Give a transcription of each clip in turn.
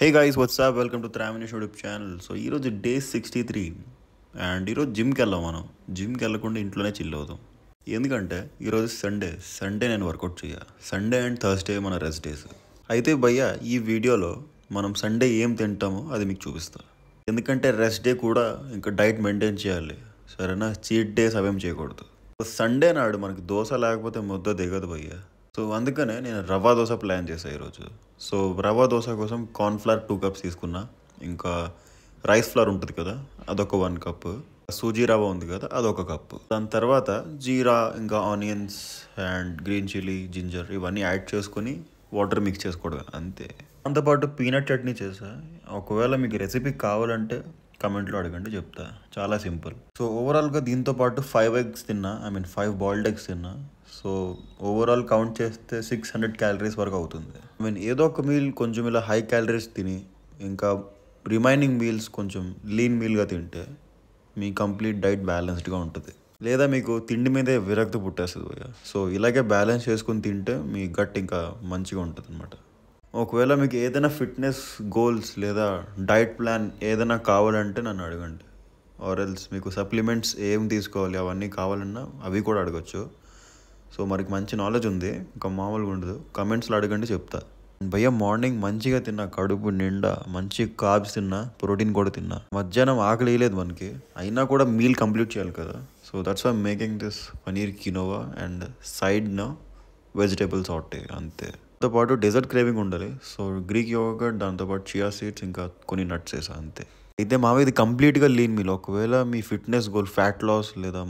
Hey guys, what's up? Welcome to Travanish YouTube channel. So ఈరోజు day 63 and ఈరోజు జిమ్కి వెళ్ళాం మనం. జిమ్కి వెళ్ళకుండా ఇంట్లోనే చిల్ అవుతాం. ఎందుకంటే ఈరోజు సండే నేను వర్కౌట్ చేయాలి. సండే అండ్ థర్స్డే మన రెస్ట్ డేస్. అయితే భయ్య ఈ వీడియోలో మనం సండే ఏం తింటామో అది మీకు చూపిస్తా. ఎందుకంటే రెస్ట్ డే కూడా ఇంకా డైట్ మెయింటైన్ చేయాలి, సరేనా? చీట్ డేస్ అవేం చేయకూడదు. సండే నాడు మనకి దోశ లేకపోతే ముద్ద దిగదు భయ్య. సో అందుకనే నేను రవ్వ దోశ ప్లాన్ చేశాను ఈరోజు. సో రవ్వ దోశ కోసం కార్న్ఫ్లవర్ 2 cups తీసుకున్నా. ఇంకా రైస్ ఫ్లవర్ ఉంటుంది కదా, అదొక 1 cup. సూజీ రవ్వ ఉంది కదా, అదొక కప్పు. దాని తర్వాత జీరా, ఇంకా onions and green chilli, ginger ఇవన్నీ యాడ్ చేసుకొని వాటర్ మిక్స్ చేసుకోవడం అంతే. దాంతోపాటు పీనట్ చట్నీ చేసా. ఒకవేళ మీకు రెసిపీ కావాలంటే కమెంట్లో అడగండి, చెప్తా. చాలా సింపుల్. సో ఓవరాల్గా దీంతో పాటు 5 eggs తిన్నా, 5 బాయిల్డ్ eggs తిన్నా. సో ఓవరాల్ కౌంట్ చేస్తే 600 calories వరకు అవుతుంది. ఏదో ఒక మీల్ కొంచెం ఇలా హై క్యాలరీస్ తిని ఇంకా రిమైనింగ్ మీల్స్ కొంచెం లీన్ మీల్గా తింటే మీ కంప్లీట్ డైట్ బ్యాలెన్స్డ్గా ఉంటుంది. లేదా మీకు తిండి మీదే విరక్తి పుట్టేస్తుంది భయ్య. సో ఇలాగే బ్యాలెన్స్ చేసుకుని తింటే మీ గట్ ఇంకా మంచిగా ఉంటుంది అనమాట. ఒకవేళ మీకు ఏదైనా ఫిట్నెస్ గోల్స్ లేదా డైట్ ప్లాన్ ఏదైనా కావాలంటే నన్ను అడగండి. ఆర్ ఎల్స్ మీకు సప్లిమెంట్స్ ఏం తీసుకోవాలి అవన్నీ కావాలన్నా అవి కూడా అడగచ్చు. సో మనకి మంచి నాలెడ్జ్ ఉంది, ఇంకా మామూలుగా ఉండదు. కమెంట్స్లో అడగండి, చెప్తా. భయ్య మార్నింగ్ మంచిగా తిన్నా, కడుపు నిండా మంచి కార్బ్స్ తిన్నా, ప్రోటీన్ కూడా తిన్నా. మధ్యాహ్నం ఆకలి వేయలేదు మనకి, అయినా కూడా మీల్ కంప్లీట్ చేయాలి కదా. So that's why making this paneer quinoa and సైడ్న వెజిటేబుల్స్ సాటే అంతే. దాంతోపాటు డెజర్ట్ క్రేవింగ్ ఉండాలి. సో గ్రీక్ యోగర్ట్, దాంతోపాటు చియా సీడ్స్, ఇంకా కొన్ని నట్స్ వేసా అంతే. అయితే ఇది కంప్లీట్గా లీన్ మీల్. ఒకవేళ మీ ఫిట్నెస్ గోల్ ఫ్యాట్ లాస్ లేదా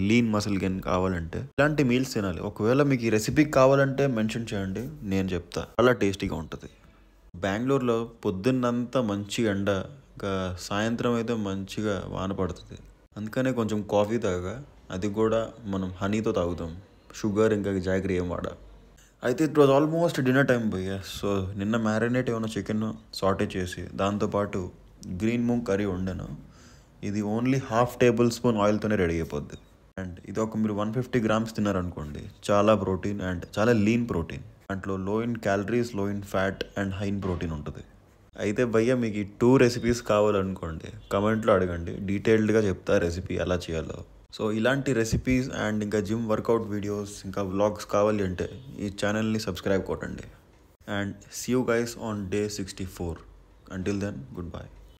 లీన్ మసిల్ గెయిన్ కావాలంటే ఇలాంటి మీల్స్ తినాలి. ఒకవేళ మీకు ఈ రెసిపీ కావాలంటే మెన్షన్ చేయండి, నేను చెప్తా. చాలా టేస్టీగా ఉంటుంది. బెంగళూరులో పొద్దున్నంతా మంచి ఎండ, ఇంకా సాయంత్రం అయితే మంచిగా వాన పడుతుంది. అందుకనే కొంచెం కాఫీ తాగా, అది కూడా మనం హనీతో తాగుతాం. షుగర్ ఇంకా జాగరీ ఏం వాడా. అయితే it was almost dinner time భయ్య. సో నిన్న మ్యారినేట్ ఏమైనా చికెన్ సాటే చేసి దాంతోపాటు గ్రీన్ మూంగ్ కర్రీ వండాను. ఇది ఓన్లీ 1/2 tablespoon ఆయిల్తోనే రెడీ అయిపోద్ది. అండ్ ఇది మీరు 150 grams తిన్నారనుకోండి, చాలా ప్రోటీన్ అండ్ చాలా లీన్ ప్రోటీన్. దాంట్లో లో ఇన్ క్యాలరీస్, లో in fat and high in protein ఉంటుంది. అయితే భయ్య మీకు ఈ 2 recipes కావాలనుకోండి, కమెంట్లో అడగండి, డీటెయిల్డ్గా చెప్తా రెసిపీ ఎలా చేయాలో. సో ఇలాంటి రెసిపీస్ అండ్ ఇంకా జిమ్ వర్కౌట్ వీడియోస్, ఇంకా వ్లాగ్స్ కావాలి అంటే ఈ ఛానల్ని సబ్స్క్రైబ్ కొట్టండి. And see you guys on day 64. Until then, goodbye.